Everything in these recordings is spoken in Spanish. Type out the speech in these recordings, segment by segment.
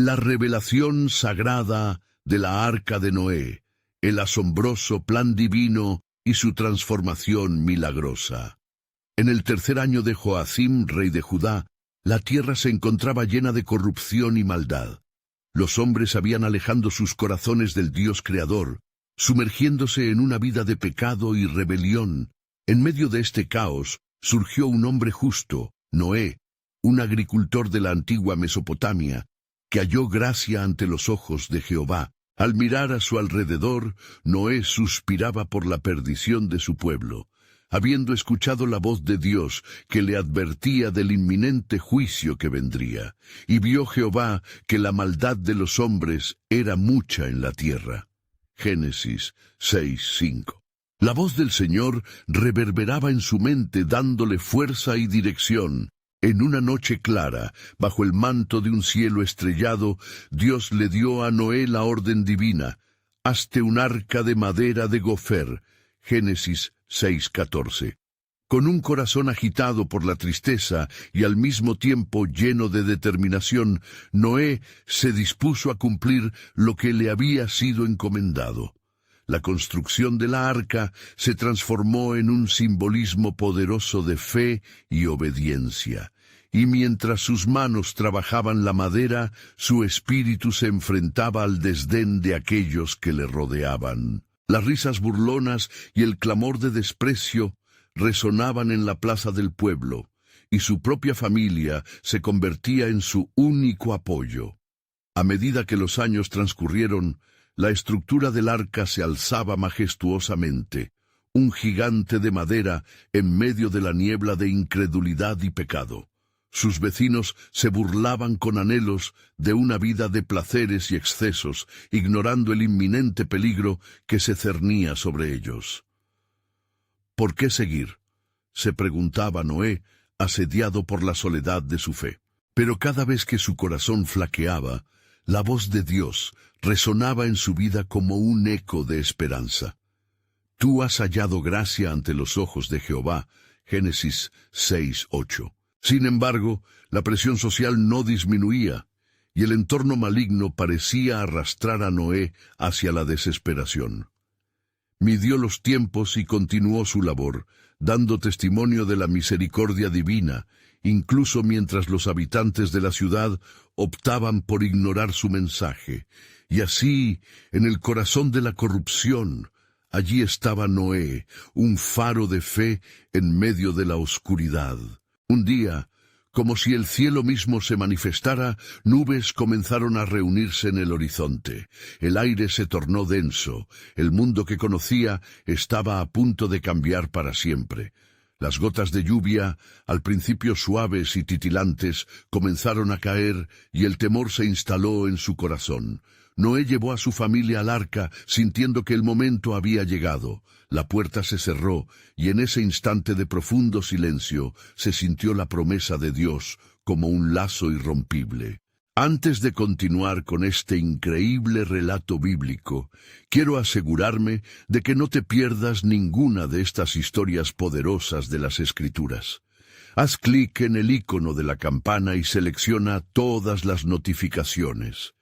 La revelación sagrada de la Arca de Noé, el asombroso plan divino y su transformación milagrosa. En el 3er año de Joacim, rey de Judá, la tierra se encontraba llena de corrupción y maldad. Los hombres habían alejado sus corazones del Dios Creador, sumergiéndose en una vida de pecado y rebelión. En medio de este caos, surgió un hombre justo, Noé, un agricultor de la antigua Mesopotamia, que halló gracia ante los ojos de Jehová. Al mirar a su alrededor, Noé suspiraba por la perdición de su pueblo, habiendo escuchado la voz de Dios que le advertía del inminente juicio que vendría, y vio Jehová que la maldad de los hombres era mucha en la tierra. Génesis 6:5. La voz del Señor reverberaba en su mente dándole fuerza y dirección. En una noche clara, bajo el manto de un cielo estrellado, Dios le dio a Noé la orden divina: hazte un arca de madera de gofer. Génesis 6:14. Con un corazón agitado por la tristeza y al mismo tiempo lleno de determinación, Noé se dispuso a cumplir lo que le había sido encomendado. La construcción de la arca se transformó en un simbolismo poderoso de fe y obediencia, y mientras sus manos trabajaban la madera, su espíritu se enfrentaba al desdén de aquellos que le rodeaban. Las risas burlonas y el clamor de desprecio resonaban en la plaza del pueblo, y su propia familia se convertía en su único apoyo. A medida que los años transcurrieron, la estructura del arca se alzaba majestuosamente, un gigante de madera en medio de la niebla de incredulidad y pecado. Sus vecinos se burlaban con anhelos de una vida de placeres y excesos, ignorando el inminente peligro que se cernía sobre ellos. ¿Por qué seguir?, se preguntaba Noé, asediado por la soledad de su fe. Pero cada vez que su corazón flaqueaba, la voz de Dios resonaba en su vida como un eco de esperanza. Tú has hallado gracia ante los ojos de Jehová. Génesis 6:8. Sin embargo, la presión social no disminuía, y el entorno maligno parecía arrastrar a Noé hacia la desesperación. Midió los tiempos y continuó su labor, dando testimonio de la misericordia divina, incluso mientras los habitantes de la ciudad optaban por ignorar su mensaje. Y así, en el corazón de la corrupción, allí estaba Noé, un faro de fe en medio de la oscuridad. Un día, como si el cielo mismo se manifestara, nubes comenzaron a reunirse en el horizonte. El aire se tornó denso. El mundo que conocía estaba a punto de cambiar para siempre. Las gotas de lluvia, al principio suaves y titilantes, comenzaron a caer y el temor se instaló en su corazón. Noé llevó a su familia al arca, sintiendo que el momento había llegado. La puerta se cerró, y en ese instante de profundo silencio se sintió la promesa de Dios como un lazo irrompible. Antes de continuar con este increíble relato bíblico, quiero asegurarme de que no te pierdas ninguna de estas historias poderosas de las Escrituras. Haz clic en el icono de la campana y selecciona todas las notificaciones.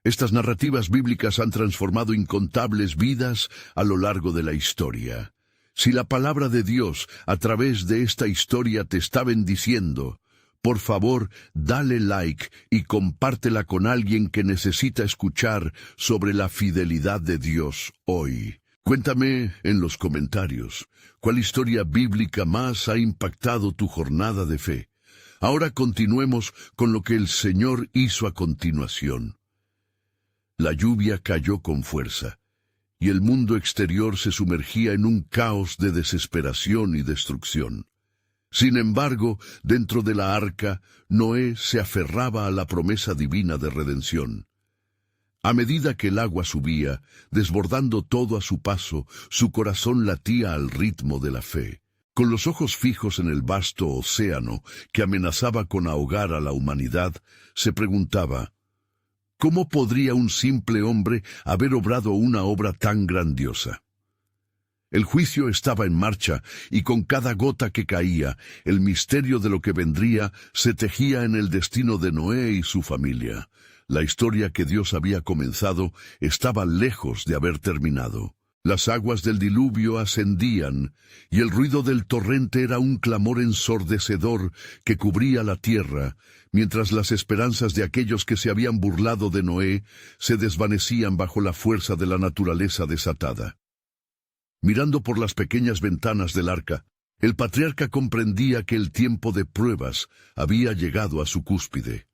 Estas narrativas bíblicas han transformado incontables vidas a lo largo de la historia. Si la palabra de Dios a través de esta historia te está bendiciendo, por favor, dale like y compártela con alguien que necesita escuchar sobre la fidelidad de Dios hoy. Cuéntame en los comentarios cuál historia bíblica más ha impactado tu jornada de fe. Ahora continuemos con lo que el Señor hizo a continuación. La lluvia cayó con fuerza, y el mundo exterior se sumergía en un caos de desesperación y destrucción. Sin embargo, dentro de la arca, Noé se aferraba a la promesa divina de redención. A medida que el agua subía, desbordando todo a su paso, su corazón latía al ritmo de la fe. Con los ojos fijos en el vasto océano que amenazaba con ahogar a la humanidad, se preguntaba: ¿cómo podría un simple hombre haber obrado una obra tan grandiosa? El juicio estaba en marcha, y con cada gota que caía, el misterio de lo que vendría se tejía en el destino de Noé y su familia. La historia que Dios había comenzado estaba lejos de haber terminado. Las aguas del diluvio ascendían, y el ruido del torrente era un clamor ensordecedor que cubría la tierra, mientras las esperanzas de aquellos que se habían burlado de Noé se desvanecían bajo la fuerza de la naturaleza desatada. Mirando por las pequeñas ventanas del arca, el patriarca comprendía que el tiempo de pruebas había llegado a su cúspide.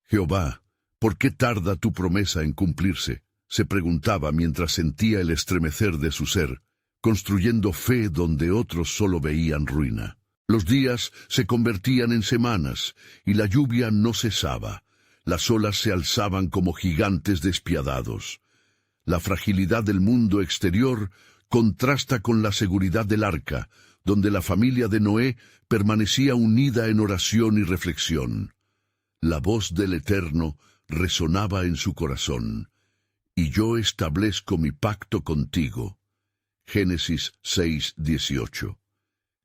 «Jehová, ¿por qué tarda tu promesa en cumplirse?», se preguntaba mientras sentía el estremecer de su ser, construyendo fe donde otros solo veían ruina. Los días se convertían en semanas, y la lluvia no cesaba. Las olas se alzaban como gigantes despiadados. La fragilidad del mundo exterior contrasta con la seguridad del arca, donde la familia de Noé permanecía unida en oración y reflexión. La voz del Eterno resonaba en su corazón. «Y yo establezco mi pacto contigo». Génesis 6:18.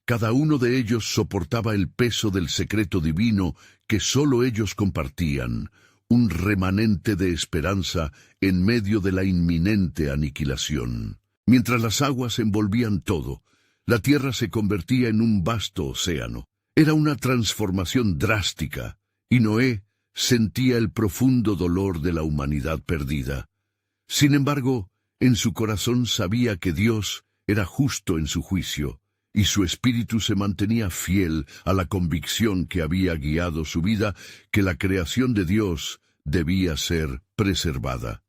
Cada uno de ellos soportaba el peso del secreto divino que sólo ellos compartían, un remanente de esperanza en medio de la inminente aniquilación. Mientras las aguas envolvían todo, la tierra se convertía en un vasto océano. Era una transformación drástica, y Noé sentía el profundo dolor de la humanidad perdida. Sin embargo, en su corazón sabía que Dios era justo en su juicio, y su espíritu se mantenía fiel a la convicción que había guiado su vida, que la creación de Dios debía ser preservada.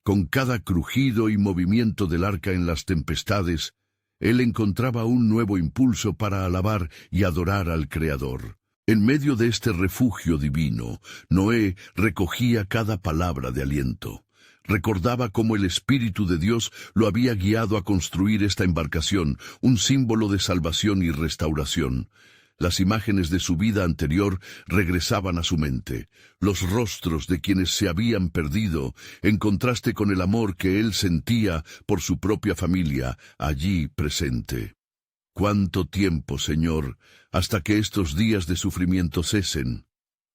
Con cada crujido y movimiento del arca en las tempestades, él encontraba un nuevo impulso para alabar y adorar al Creador. En medio de este refugio divino, Noé recogía cada palabra de aliento. Recordaba cómo el Espíritu de Dios lo había guiado a construir esta embarcación, un símbolo de salvación y restauración. Las imágenes de su vida anterior regresaban a su mente, los rostros de quienes se habían perdido, en contraste con el amor que él sentía por su propia familia, allí presente. «¿Cuánto tiempo, Señor, hasta que estos días de sufrimiento cesen?»,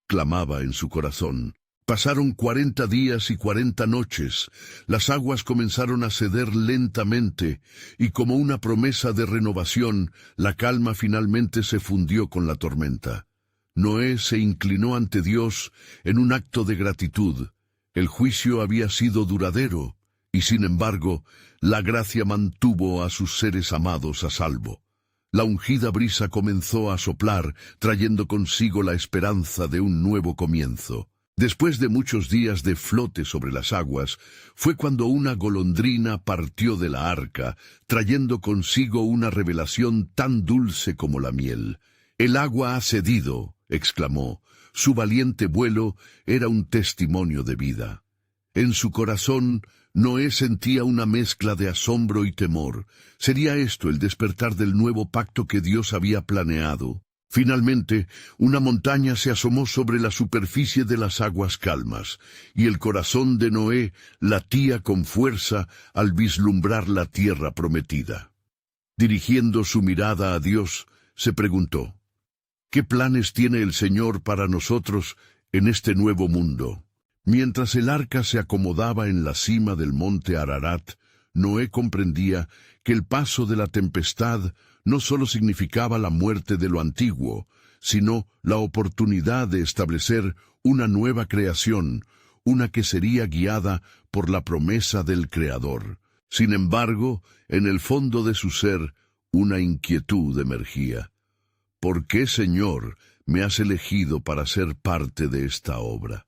clamaba en su corazón. Pasaron 40 días y 40 noches. Las aguas comenzaron a ceder lentamente, y como una promesa de renovación, la calma finalmente se fundió con la tormenta. Noé se inclinó ante Dios en un acto de gratitud. El juicio había sido duradero, y sin embargo, la gracia mantuvo a sus seres amados a salvo. La ungida brisa comenzó a soplar, trayendo consigo la esperanza de un nuevo comienzo. Después de muchos días de flote sobre las aguas, fue cuando una golondrina partió de la arca, trayendo consigo una revelación tan dulce como la miel. «El agua ha cedido», exclamó. Su valiente vuelo era un testimonio de vida. En su corazón, Noé sentía una mezcla de asombro y temor. ¿Sería esto el despertar del nuevo pacto que Dios había planeado? Finalmente, una montaña se asomó sobre la superficie de las aguas calmas, y el corazón de Noé latía con fuerza al vislumbrar la tierra prometida. Dirigiendo su mirada a Dios, se preguntó: ¿qué planes tiene el Señor para nosotros en este nuevo mundo? Mientras el arca se acomodaba en la cima del monte Ararat, Noé comprendía que el paso de la tempestad no solo significaba la muerte de lo antiguo, sino la oportunidad de establecer una nueva creación, una que sería guiada por la promesa del Creador. Sin embargo, en el fondo de su ser, una inquietud emergía. ¿Por qué, Señor, me has elegido para ser parte de esta obra?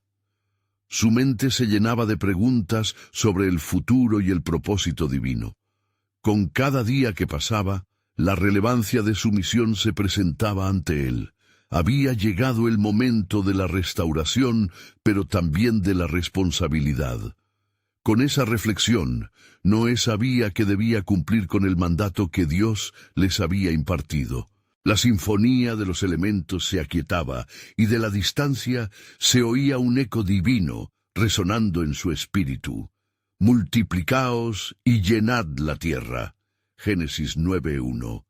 Su mente se llenaba de preguntas sobre el futuro y el propósito divino. Con cada día que pasaba, la relevancia de su misión se presentaba ante él. Había llegado el momento de la restauración, pero también de la responsabilidad. Con esa reflexión, Noé sabía que debía cumplir con el mandato que Dios les había impartido. La sinfonía de los elementos se aquietaba, y de la distancia se oía un eco divino resonando en su espíritu. «Multiplicaos y llenad la tierra». Génesis 9:1.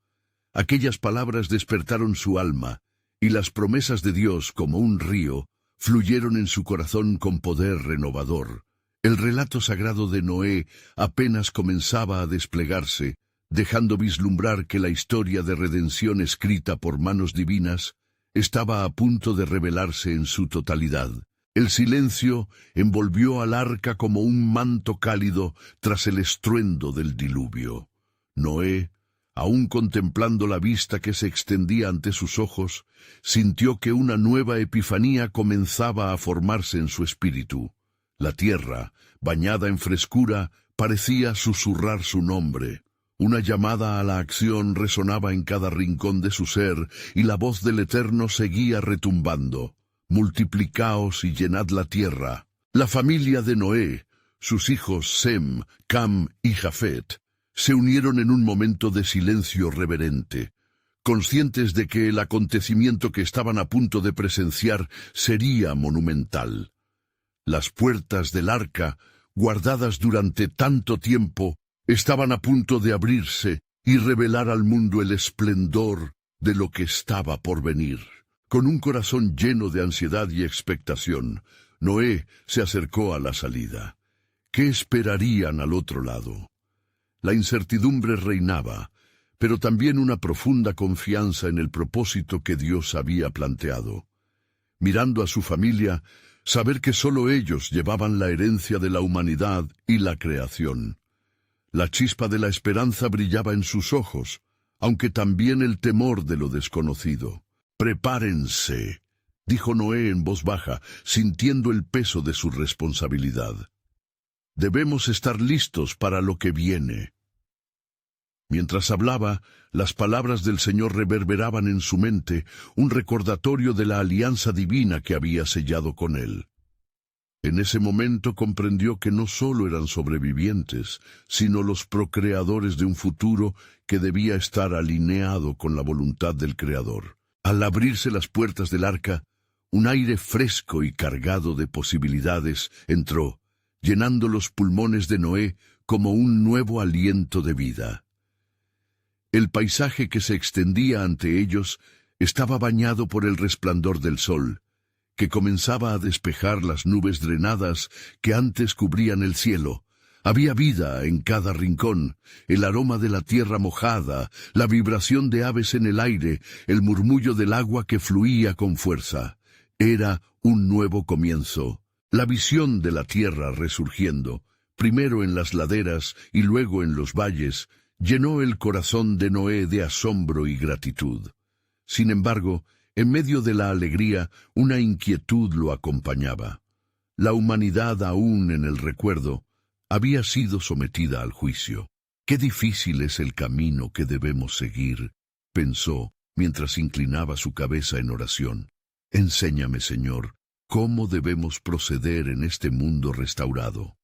Aquellas palabras despertaron su alma, y las promesas de Dios, como un río, fluyeron en su corazón con poder renovador. El relato sagrado de Noé apenas comenzaba a desplegarse, dejando vislumbrar que la historia de redención escrita por manos divinas estaba a punto de revelarse en su totalidad. El silencio envolvió al arca como un manto cálido tras el estruendo del diluvio. Noé, aún contemplando la vista que se extendía ante sus ojos, sintió que una nueva epifanía comenzaba a formarse en su espíritu. La tierra, bañada en frescura, parecía susurrar su nombre. Una llamada a la acción resonaba en cada rincón de su ser, y la voz del Eterno seguía retumbando. Multiplicaos y llenad la tierra. La familia de Noé, sus hijos Sem, Cam y Jafet, se unieron en un momento de silencio reverente, conscientes de que el acontecimiento que estaban a punto de presenciar sería monumental. Las puertas del arca, guardadas durante tanto tiempo, estaban a punto de abrirse y revelar al mundo el esplendor de lo que estaba por venir. Con un corazón lleno de ansiedad y expectación, Noé se acercó a la salida. ¿Qué esperarían al otro lado? La incertidumbre reinaba, pero también una profunda confianza en el propósito que Dios había planteado. Mirando a su familia, saber que solo ellos llevaban la herencia de la humanidad y la creación. La chispa de la esperanza brillaba en sus ojos, aunque también el temor de lo desconocido. «Prepárense», dijo Noé en voz baja, sintiendo el peso de su responsabilidad. «Debemos estar listos para lo que viene». Mientras hablaba, las palabras del Señor reverberaban en su mente, un recordatorio de la alianza divina que había sellado con él. En ese momento comprendió que no solo eran sobrevivientes, sino los procreadores de un futuro que debía estar alineado con la voluntad del Creador. Al abrirse las puertas del arca, un aire fresco y cargado de posibilidades entró, llenando los pulmones de Noé como un nuevo aliento de vida. El paisaje que se extendía ante ellos estaba bañado por el resplandor del sol, que comenzaba a despejar las nubes drenadas que antes cubrían el cielo. Había vida en cada rincón, el aroma de la tierra mojada, la vibración de aves en el aire, el murmullo del agua que fluía con fuerza. Era un nuevo comienzo. La visión de la tierra resurgiendo, primero en las laderas y luego en los valles, llenó el corazón de Noé de asombro y gratitud. Sin embargo, en medio de la alegría, una inquietud lo acompañaba. La humanidad, aún en el recuerdo, había sido sometida al juicio. «Qué difícil es el camino que debemos seguir», pensó, mientras inclinaba su cabeza en oración. «Enséñame, Señor, cómo debemos proceder en este mundo restaurado».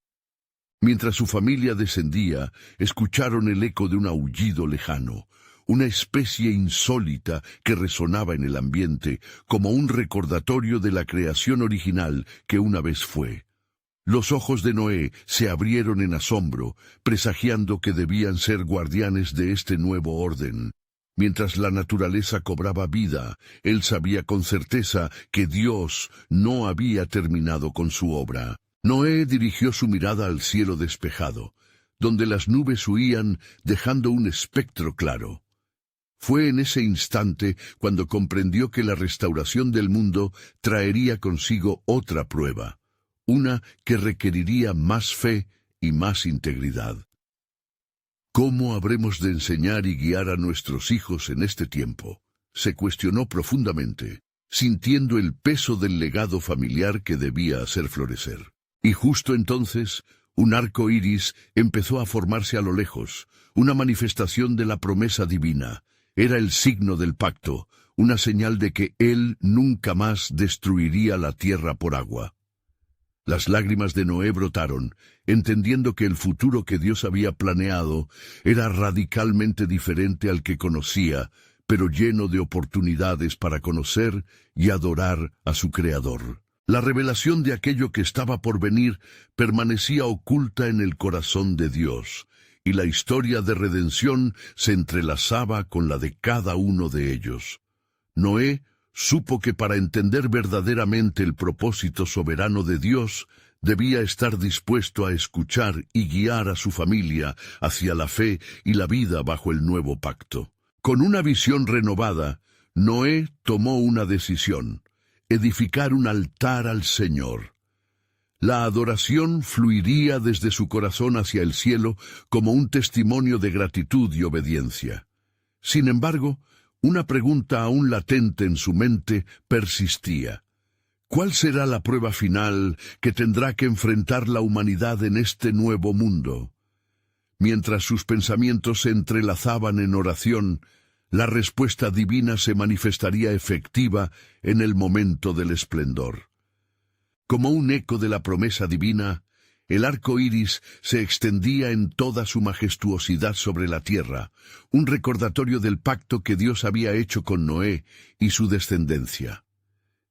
Mientras su familia descendía, escucharon el eco de un aullido lejano, una especie insólita que resonaba en el ambiente como un recordatorio de la creación original que una vez fue. Los ojos de Noé se abrieron en asombro, presagiando que debían ser guardianes de este nuevo orden. Mientras la naturaleza cobraba vida, él sabía con certeza que Dios no había terminado con su obra. Noé dirigió su mirada al cielo despejado, donde las nubes huían dejando un espectro claro. Fue en ese instante cuando comprendió que la restauración del mundo traería consigo otra prueba, una que requeriría más fe y más integridad. ¿Cómo habremos de enseñar y guiar a nuestros hijos en este tiempo?, se cuestionó profundamente, sintiendo el peso del legado familiar que debía hacer florecer. Y justo entonces, un arco iris empezó a formarse a lo lejos, una manifestación de la promesa divina. Era el signo del pacto, una señal de que Él nunca más destruiría la tierra por agua. Las lágrimas de Noé brotaron, entendiendo que el futuro que Dios había planeado era radicalmente diferente al que conocía, pero lleno de oportunidades para conocer y adorar a su Creador. La revelación de aquello que estaba por venir permanecía oculta en el corazón de Dios, y la historia de redención se entrelazaba con la de cada uno de ellos. Noé supo que para entender verdaderamente el propósito soberano de Dios, debía estar dispuesto a escuchar y guiar a su familia hacia la fe y la vida bajo el nuevo pacto. Con una visión renovada, Noé tomó una decisión: edificar un altar al Señor. La adoración fluiría desde su corazón hacia el cielo como un testimonio de gratitud y obediencia. Sin embargo, una pregunta aún latente en su mente persistía. ¿Cuál será la prueba final que tendrá que enfrentar la humanidad en este nuevo mundo? Mientras sus pensamientos se entrelazaban en oración, la respuesta divina se manifestaría efectiva en el momento del esplendor. Como un eco de la promesa divina, el arco iris se extendía en toda su majestuosidad sobre la tierra, un recordatorio del pacto que Dios había hecho con Noé y su descendencia.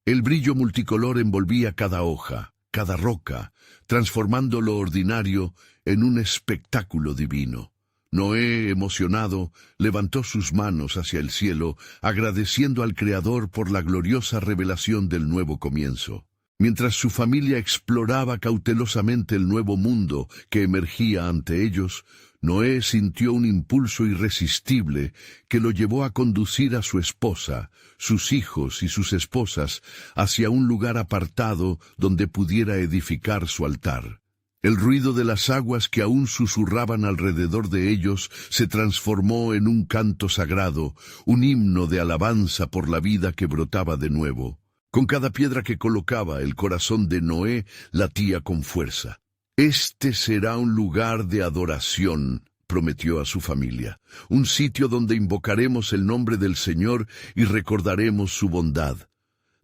El brillo multicolor envolvía cada hoja, cada roca, transformando lo ordinario en un espectáculo divino. Noé, emocionado, levantó sus manos hacia el cielo, agradeciendo al Creador por la gloriosa revelación del nuevo comienzo. Mientras su familia exploraba cautelosamente el nuevo mundo que emergía ante ellos, Noé sintió un impulso irresistible que lo llevó a conducir a su esposa, sus hijos y sus esposas hacia un lugar apartado donde pudiera edificar su altar. El ruido de las aguas que aún susurraban alrededor de ellos se transformó en un canto sagrado, un himno de alabanza por la vida que brotaba de nuevo. Con cada piedra que colocaba, el corazón de Noé latía con fuerza. Este será un lugar de adoración, prometió a su familia, un sitio donde invocaremos el nombre del Señor y recordaremos su bondad.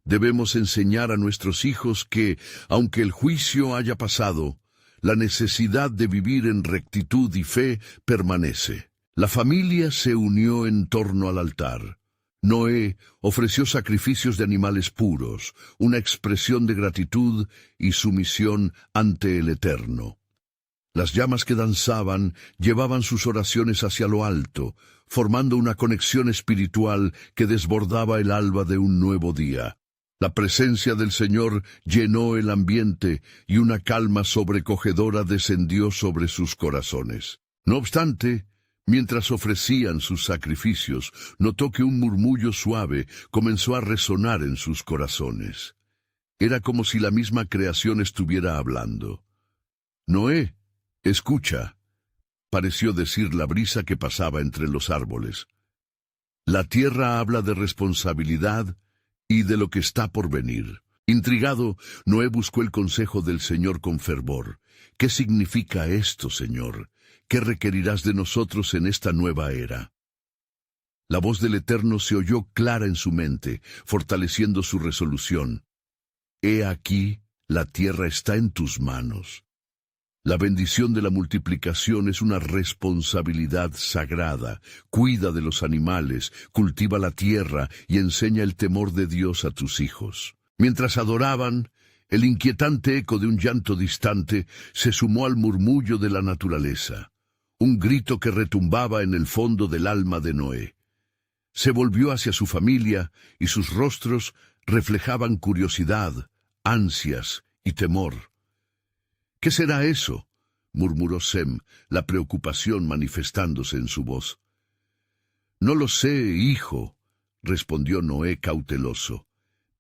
Debemos enseñar a nuestros hijos que, aunque el juicio haya pasado, la necesidad de vivir en rectitud y fe permanece. La familia se unió en torno al altar. Noé ofreció sacrificios de animales puros, una expresión de gratitud y sumisión ante el Eterno. Las llamas que danzaban llevaban sus oraciones hacia lo alto, formando una conexión espiritual que desbordaba el alba de un nuevo día. La presencia del Señor llenó el ambiente y una calma sobrecogedora descendió sobre sus corazones. No obstante, mientras ofrecían sus sacrificios, notó que un murmullo suave comenzó a resonar en sus corazones. Era como si la misma creación estuviera hablando. «Noé, escucha», pareció decir la brisa que pasaba entre los árboles. «La tierra habla de responsabilidad y de lo que está por venir». Intrigado, Noé buscó el consejo del Señor con fervor. «¿Qué significa esto, Señor? ¿Qué requerirás de nosotros en esta nueva era?» La voz del Eterno se oyó clara en su mente, fortaleciendo su resolución. «He aquí, la tierra está en tus manos». La bendición de la multiplicación es una responsabilidad sagrada. Cuida de los animales, cultiva la tierra y enseña el temor de Dios a tus hijos. Mientras adoraban, el inquietante eco de un llanto distante se sumó al murmullo de la naturaleza. Un grito que retumbaba en el fondo del alma de Noé. Se volvió hacia su familia y sus rostros reflejaban curiosidad, ansias y temor. «¿Qué será eso?», murmuró Sem, la preocupación manifestándose en su voz. «No lo sé, hijo», respondió Noé cauteloso,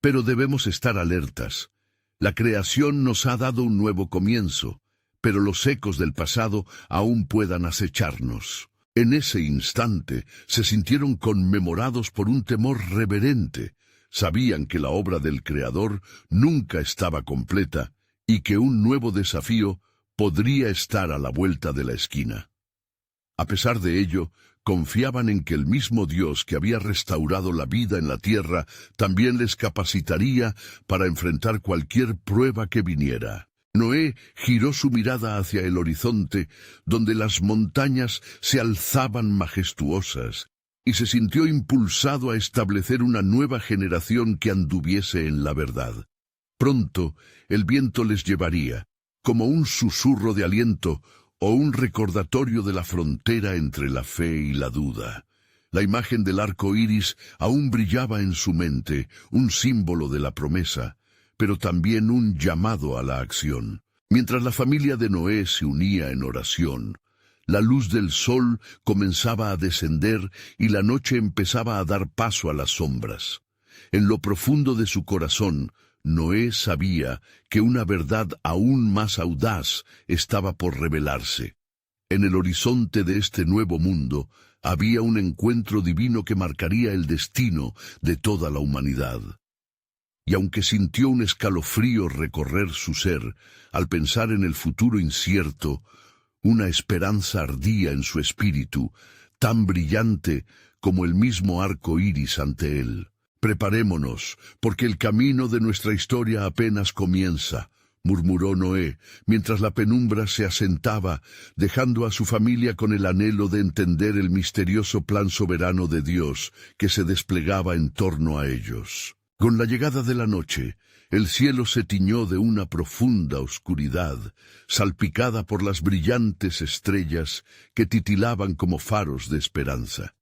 «pero debemos estar alertas. La creación nos ha dado un nuevo comienzo, pero los ecos del pasado aún puedan acecharnos». En ese instante se sintieron conmemorados por un temor reverente. Sabían que la obra del Creador nunca estaba completa y que un nuevo desafío podría estar a la vuelta de la esquina. A pesar de ello, confiaban en que el mismo Dios que había restaurado la vida en la tierra también les capacitaría para enfrentar cualquier prueba que viniera. Noé giró su mirada hacia el horizonte, donde las montañas se alzaban majestuosas, y se sintió impulsado a establecer una nueva generación que anduviese en la verdad. Pronto el viento les llevaría, como un susurro de aliento o un recordatorio de la frontera entre la fe y la duda. La imagen del arco iris aún brillaba en su mente, un símbolo de la promesa, pero también un llamado a la acción. Mientras la familia de Noé se unía en oración, la luz del sol comenzaba a descender y la noche empezaba a dar paso a las sombras. En lo profundo de su corazón, Noé sabía que una verdad aún más audaz estaba por revelarse. En el horizonte de este nuevo mundo había un encuentro divino que marcaría el destino de toda la humanidad. Y aunque sintió un escalofrío recorrer su ser al pensar en el futuro incierto, una esperanza ardía en su espíritu, tan brillante como el mismo arco iris ante él. «Preparémonos, porque el camino de nuestra historia apenas comienza», murmuró Noé, mientras la penumbra se asentaba, dejando a su familia con el anhelo de entender el misterioso plan soberano de Dios que se desplegaba en torno a ellos. Con la llegada de la noche, el cielo se tiñó de una profunda oscuridad, salpicada por las brillantes estrellas que titilaban como faros de esperanza.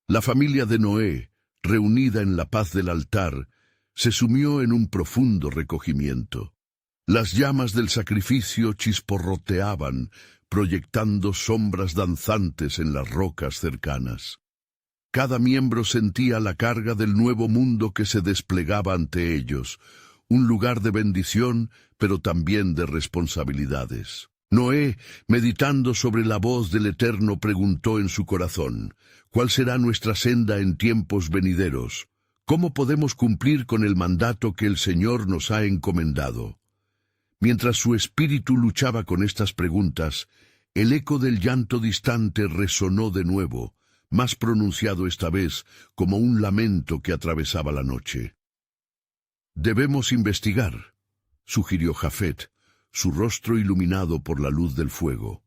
La familia de Noé, reunida en la paz del altar, se sumió en un profundo recogimiento. Las llamas del sacrificio chisporroteaban, proyectando sombras danzantes en las rocas cercanas. Cada miembro sentía la carga del nuevo mundo que se desplegaba ante ellos, un lugar de bendición, pero también de responsabilidades. Noé, meditando sobre la voz del Eterno, preguntó en su corazón: ¿cuál será nuestra senda en tiempos venideros? ¿Cómo podemos cumplir con el mandato que el Señor nos ha encomendado? Mientras su espíritu luchaba con estas preguntas, el eco del llanto distante resonó de nuevo, más pronunciado esta vez como un lamento que atravesaba la noche. «Debemos investigar», sugirió Jafet, su rostro iluminado por la luz del fuego.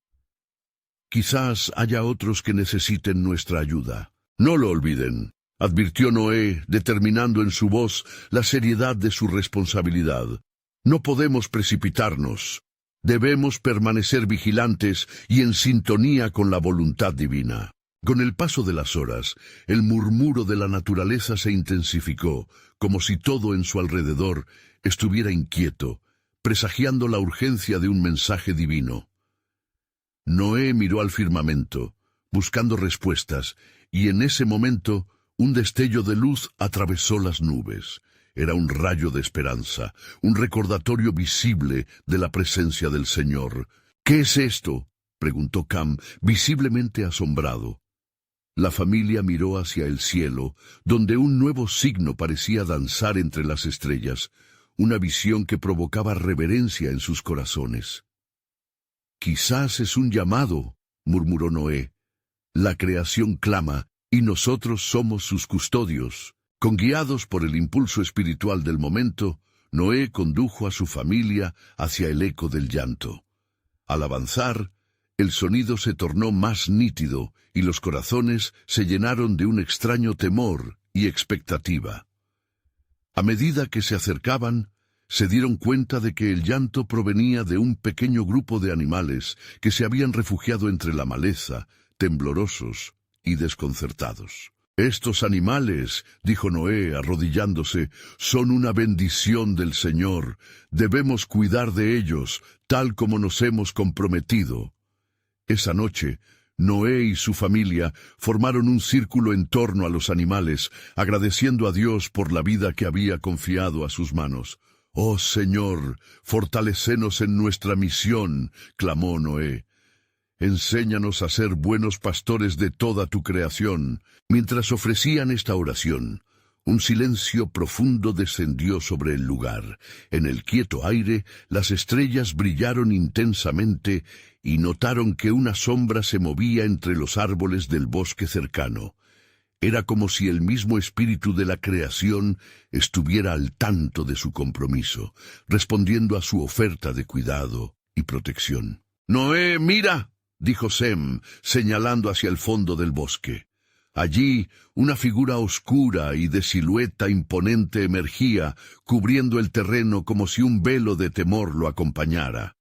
«Quizás haya otros que necesiten nuestra ayuda». «No lo olviden», advirtió Noé, determinando en su voz la seriedad de su responsabilidad. «No podemos precipitarnos. Debemos permanecer vigilantes y en sintonía con la voluntad divina». Con el paso de las horas, el murmuro de la naturaleza se intensificó, como si todo en su alrededor estuviera inquieto, presagiando la urgencia de un mensaje divino. Noé miró al firmamento, buscando respuestas, y en ese momento un destello de luz atravesó las nubes. Era un rayo de esperanza, un recordatorio visible de la presencia del Señor. «¿Qué es esto?», preguntó Cam, visiblemente asombrado. La familia miró hacia el cielo, donde un nuevo signo parecía danzar entre las estrellas, una visión que provocaba reverencia en sus corazones. «Quizás es un llamado», murmuró Noé. «La creación clama, y nosotros somos sus custodios». Guiados por el impulso espiritual del momento, Noé condujo a su familia hacia el eco del llanto. Al avanzar, el sonido se tornó más nítido y los corazones se llenaron de un extraño temor y expectativa. A medida que se acercaban, se dieron cuenta de que el llanto provenía de un pequeño grupo de animales que se habían refugiado entre la maleza, temblorosos y desconcertados. «Estos animales», dijo Noé arrodillándose, «son una bendición del Señor. Debemos cuidar de ellos, tal como nos hemos comprometido». Esa noche, Noé y su familia formaron un círculo en torno a los animales, agradeciendo a Dios por la vida que había confiado a sus manos. «Oh Señor, fortalécenos en nuestra misión», clamó Noé. «Enséñanos a ser buenos pastores de toda tu creación». Mientras ofrecían esta oración, un silencio profundo descendió sobre el lugar. En el quieto aire, las estrellas brillaron intensamente y notaron que una sombra se movía entre los árboles del bosque cercano. Era como si el mismo espíritu de la creación estuviera al tanto de su compromiso, respondiendo a su oferta de cuidado y protección. «Noé, mira», dijo Sem, señalando hacia el fondo del bosque. Allí, una figura oscura y de silueta imponente emergía, cubriendo el terreno como si un velo de temor lo acompañara.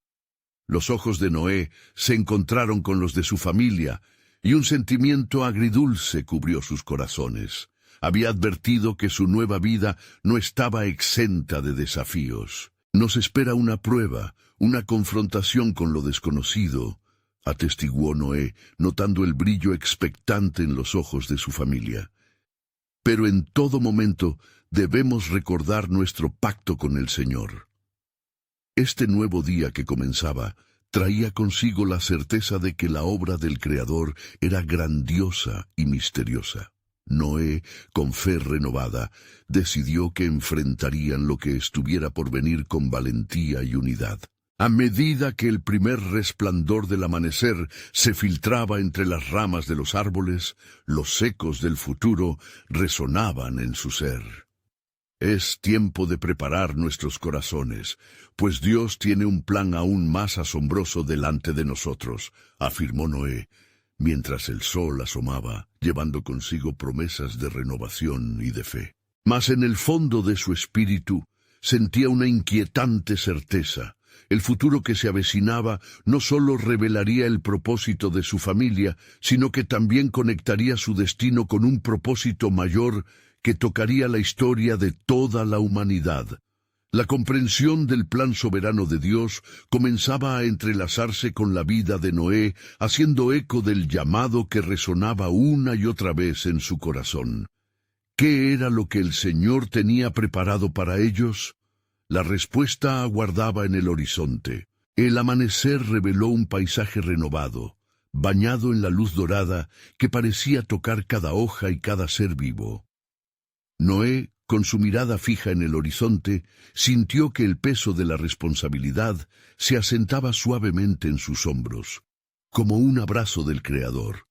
Los ojos de Noé se encontraron con los de su familia, y un sentimiento agridulce cubrió sus corazones. Había advertido que su nueva vida no estaba exenta de desafíos. Nos espera una prueba, una confrontación con lo desconocido, atestiguó Noé, notando el brillo expectante en los ojos de su familia. Pero en todo momento debemos recordar nuestro pacto con el Señor. Este nuevo día que comenzaba traía consigo la certeza de que la obra del Creador era grandiosa y misteriosa. Noé, con fe renovada, decidió que enfrentarían lo que estuviera por venir con valentía y unidad. A medida que el primer resplandor del amanecer se filtraba entre las ramas de los árboles, los ecos del futuro resonaban en su ser. Es tiempo de preparar nuestros corazones, pues Dios tiene un plan aún más asombroso delante de nosotros, afirmó Noé, mientras el sol asomaba, llevando consigo promesas de renovación y de fe. Mas en el fondo de su espíritu sentía una inquietante certeza. El futuro que se avecinaba no solo revelaría el propósito de su familia, sino que también conectaría su destino con un propósito mayor que tocaría la historia de toda la humanidad. La comprensión del plan soberano de Dios comenzaba a entrelazarse con la vida de Noé, haciendo eco del llamado que resonaba una y otra vez en su corazón. ¿Qué era lo que el Señor tenía preparado para ellos? La respuesta aguardaba en el horizonte. El amanecer reveló un paisaje renovado, bañado en la luz dorada que parecía tocar cada hoja y cada ser vivo. Noé, con su mirada fija en el horizonte, sintió que el peso de la responsabilidad se asentaba suavemente en sus hombros, como un abrazo del Creador.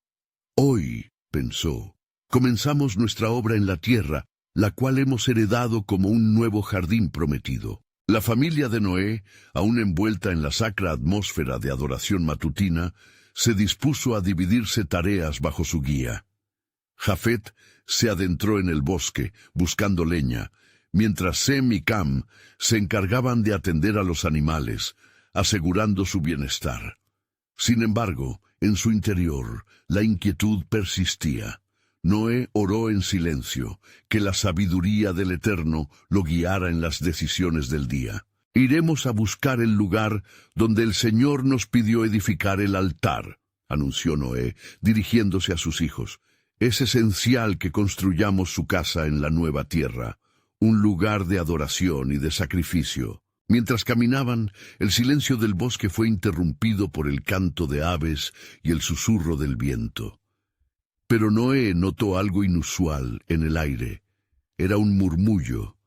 Hoy, pensó, comenzamos nuestra obra en la tierra, la cual hemos heredado como un nuevo jardín prometido. La familia de Noé, aún envuelta en la sacra atmósfera de adoración matutina, se dispuso a dividirse tareas bajo su guía. Jafet se adentró en el bosque, buscando leña, mientras Sem y Cam se encargaban de atender a los animales, asegurando su bienestar. Sin embargo, en su interior, la inquietud persistía. Noé oró en silencio, que la sabiduría del Eterno lo guiara en las decisiones del día. Iremos a buscar el lugar donde el Señor nos pidió edificar el altar, anunció Noé, dirigiéndose a sus hijos. Es esencial que construyamos su casa en la nueva tierra, un lugar de adoración y de sacrificio. Mientras caminaban, el silencio del bosque fue interrumpido por el canto de aves y el susurro del viento. Pero Noé notó algo inusual en el aire. Era un murmullo,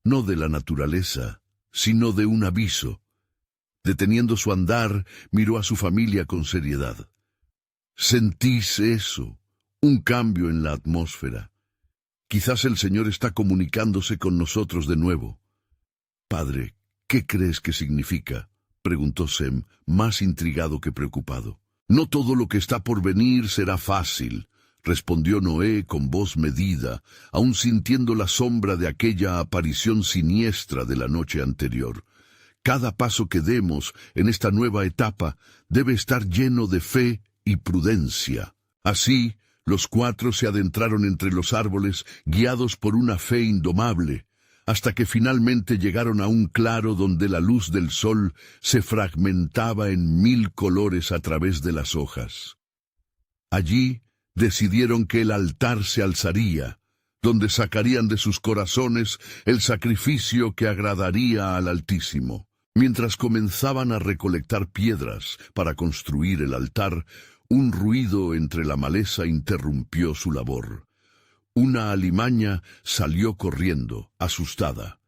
no de la naturaleza, sino de un aviso. Deteniendo su andar, miró a su familia con seriedad. ¿Sentís eso? Un cambio en la atmósfera. Quizás el Señor está comunicándose con nosotros de nuevo. Padre, ¿qué crees que significa? Preguntó Sem, más intrigado que preocupado. No todo lo que está por venir será fácil, respondió Noé con voz medida, aún sintiendo la sombra de aquella aparición siniestra de la noche anterior. Cada paso que demos en esta nueva etapa debe estar lleno de fe y prudencia. Así, los cuatro se adentraron entre los árboles, guiados por una fe indomable, hasta que finalmente llegaron a un claro donde la luz del sol se fragmentaba en 1000 colores a través de las hojas. Allí decidieron que el altar se alzaría, donde sacarían de sus corazones el sacrificio que agradaría al Altísimo. Mientras comenzaban a recolectar piedras para construir el altar, un ruido entre la maleza interrumpió su labor. Una alimaña salió corriendo, asustada.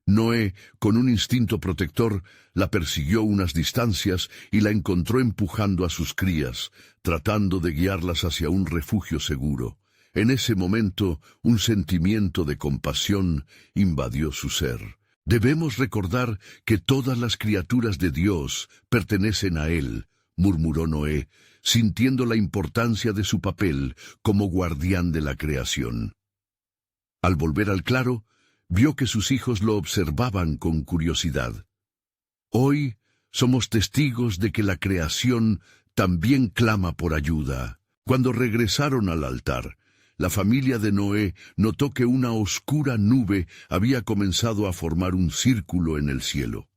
Noé, con un instinto protector, la persiguió unas distancias y la encontró empujando a sus crías, tratando de guiarlas hacia un refugio seguro. En ese momento, un sentimiento de compasión invadió su ser. Debemos recordar que todas las criaturas de Dios pertenecen a Él, murmuró Noé, sintiendo la importancia de su papel como guardián de la creación. Al volver al claro, vio que sus hijos lo observaban con curiosidad. Hoy somos testigos de que la creación también clama por ayuda, Cuando regresaron al altar, la familia de Noé notó que una oscura nube había comenzado a formar un círculo en el cielo.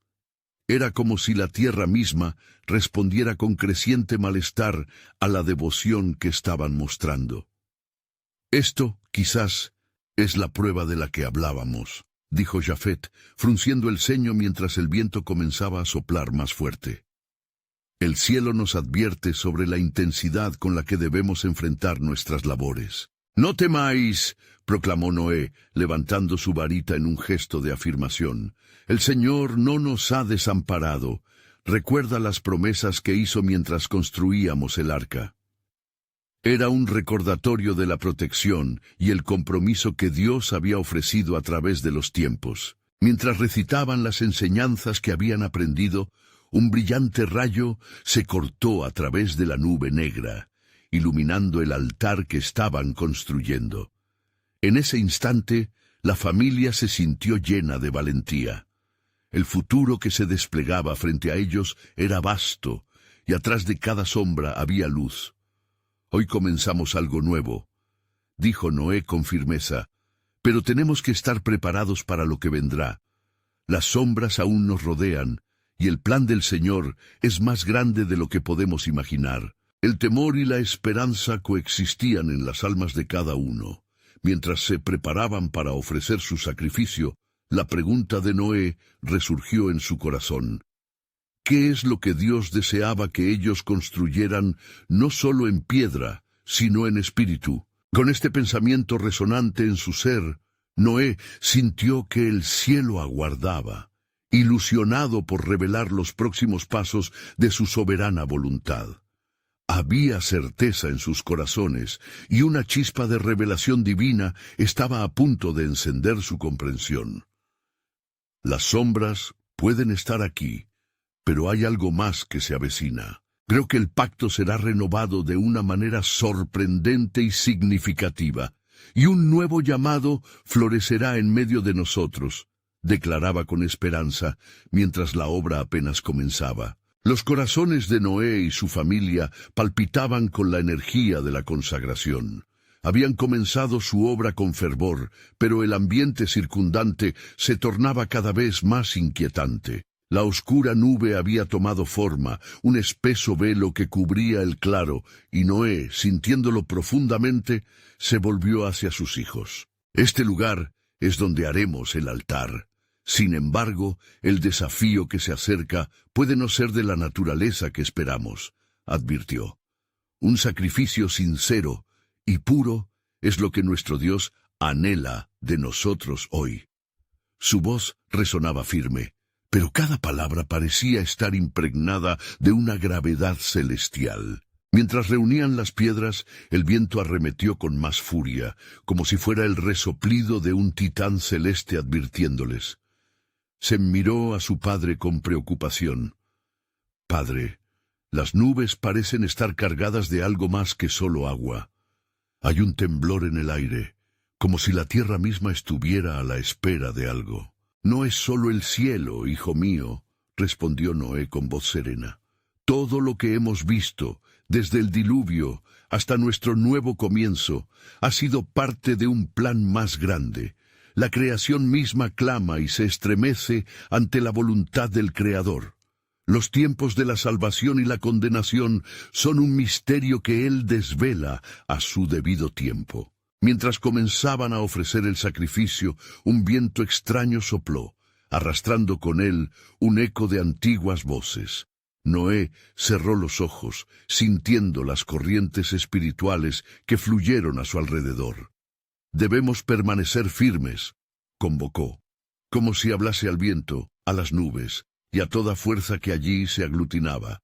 Era como si la tierra misma respondiera con creciente malestar a la devoción que estaban mostrando. Esto, quizás, es la prueba de la que hablábamos, dijo Jafet, frunciendo el ceño mientras el viento comenzaba a soplar más fuerte. El cielo nos advierte sobre la intensidad con la que debemos enfrentar nuestras labores. «No temáis», proclamó Noé, levantando su varita en un gesto de afirmación. «El Señor no nos ha desamparado. Recuerda las promesas que hizo mientras construíamos el arca». Era un recordatorio de la protección y el compromiso que Dios había ofrecido a través de los tiempos. Mientras recitaban las enseñanzas que habían aprendido, un brillante rayo se cortó a través de la nube negra, iluminando el altar que estaban construyendo. En ese instante, la familia se sintió llena de valentía. El futuro que se desplegaba frente a ellos era vasto, y atrás de cada sombra había luz. «Hoy comenzamos algo nuevo», dijo Noé con firmeza, «pero tenemos que estar preparados para lo que vendrá. Las sombras aún nos rodean, y el plan del Señor es más grande de lo que podemos imaginar». El temor y la esperanza coexistían en las almas de cada uno. Mientras se preparaban para ofrecer su sacrificio, la pregunta de Noé resurgió en su corazón. ¿Qué es lo que Dios deseaba que ellos construyeran no solo en piedra, sino en espíritu? Con este pensamiento resonante en su ser, Noé sintió que el cielo aguardaba, ilusionado por revelar los próximos pasos de su soberana voluntad. Había certeza en sus corazones, y una chispa de revelación divina estaba a punto de encender su comprensión. Las sombras pueden estar aquí, pero hay algo más que se avecina. Creo que el pacto será renovado de una manera sorprendente y significativa, y un nuevo llamado florecerá en medio de nosotros, declaraba con esperanza, mientras la obra apenas comenzaba. Los corazones de Noé y su familia palpitaban con la energía de la consagración. Habían comenzado su obra con fervor, pero el ambiente circundante se tornaba cada vez más inquietante. La oscura nube había tomado forma, un espeso velo que cubría el claro, y Noé, sintiéndolo profundamente, se volvió hacia sus hijos. «Este lugar es donde haremos el altar. Sin embargo, el desafío que se acerca puede no ser de la naturaleza que esperamos», advirtió. «Un sacrificio sincero y puro es lo que nuestro Dios anhela de nosotros hoy». Su voz resonaba firme, pero cada palabra parecía estar impregnada de una gravedad celestial. Mientras reunían las piedras, el viento arremetió con más furia, como si fuera el resoplido de un titán celeste advirtiéndoles. Sem miró a su padre con preocupación. «Padre, las nubes parecen estar cargadas de algo más que solo agua. Hay un temblor en el aire, como si la tierra misma estuviera a la espera de algo». «No es solo el cielo, hijo mío», respondió Noé con voz serena. «Todo lo que hemos visto, desde el diluvio hasta nuestro nuevo comienzo, ha sido parte de un plan más grande. La creación misma clama y se estremece ante la voluntad del Creador. Los tiempos de la salvación y la condenación son un misterio que Él desvela a su debido tiempo». Mientras comenzaban a ofrecer el sacrificio, un viento extraño sopló, arrastrando con él un eco de antiguas voces. Noé cerró los ojos, sintiendo las corrientes espirituales que fluyeron a su alrededor. «Debemos permanecer firmes», convocó, como si hablase al viento, a las nubes, y a toda fuerza que allí se aglutinaba.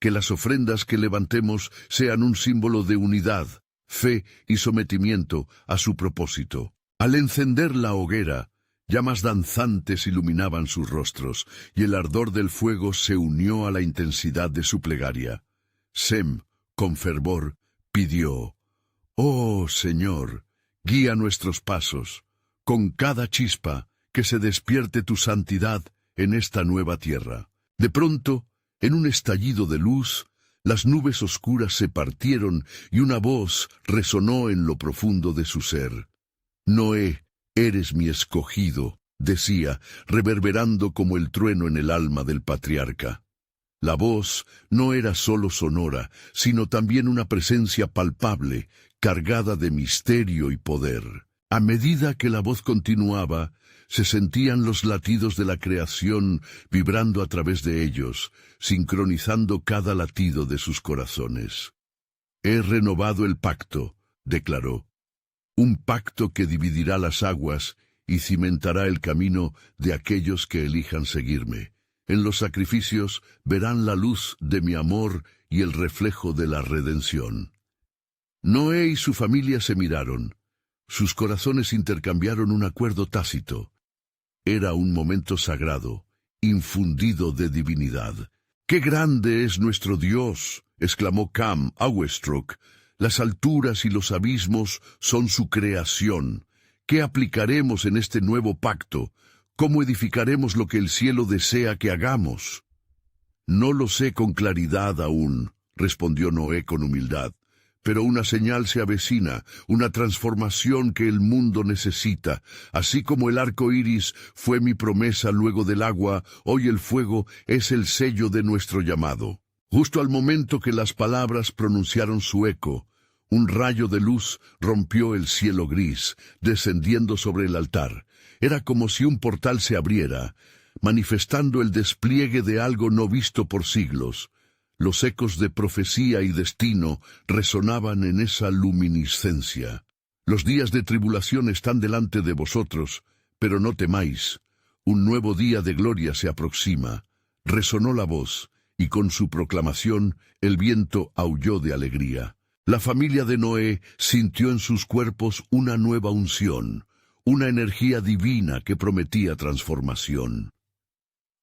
«Que las ofrendas que levantemos sean un símbolo de unidad, fe y sometimiento a su propósito». Al encender la hoguera, llamas danzantes iluminaban sus rostros, y el ardor del fuego se unió a la intensidad de su plegaria. Sem, con fervor, pidió: «Oh Señor, guía nuestros pasos. Con cada chispa, que se despierte tu santidad en esta nueva tierra». De pronto, en un estallido de luz, Las nubes oscuras se partieron y una voz resonó en lo profundo de su ser. Noé, eres mi escogido, decía, reverberando como el trueno en el alma del patriarca. La voz no era solo sonora, sino también una presencia palpable, cargada de misterio y poder. A medida que la voz continuaba, se sentían los latidos de la creación vibrando a través de ellos, sincronizando cada latido de sus corazones. He renovado el pacto, declaró. Un pacto que dividirá las aguas y cimentará el camino de aquellos que elijan seguirme. En los sacrificios verán la luz de mi amor y el reflejo de la redención. Noé y su familia se miraron. Sus corazones intercambiaron un acuerdo tácito. Era un momento sagrado, infundido de divinidad. ¡Qué grande es nuestro Dios!, exclamó Cam Awestruck. Las alturas y los abismos son su creación. ¿Qué aplicaremos en este nuevo pacto? ¿Cómo edificaremos lo que el cielo desea que hagamos? No lo sé con claridad aún, respondió Noé con humildad, pero una señal se avecina, una transformación que el mundo necesita. Así como el arco iris fue mi promesa luego del agua, hoy el fuego es el sello de nuestro llamado. Justo al momento que las palabras pronunciaron su eco, un rayo de luz rompió el cielo gris, descendiendo sobre el altar. Era como si un portal se abriera, manifestando el despliegue de algo no visto por siglos. Los ecos de profecía y destino resonaban en esa luminiscencia. Los días de tribulación están delante de vosotros, pero no temáis. Un nuevo día de gloria se aproxima. Resonó la voz, y con su proclamación el viento aulló de alegría. La familia de Noé sintió en sus cuerpos una nueva unción, una energía divina que prometía transformación.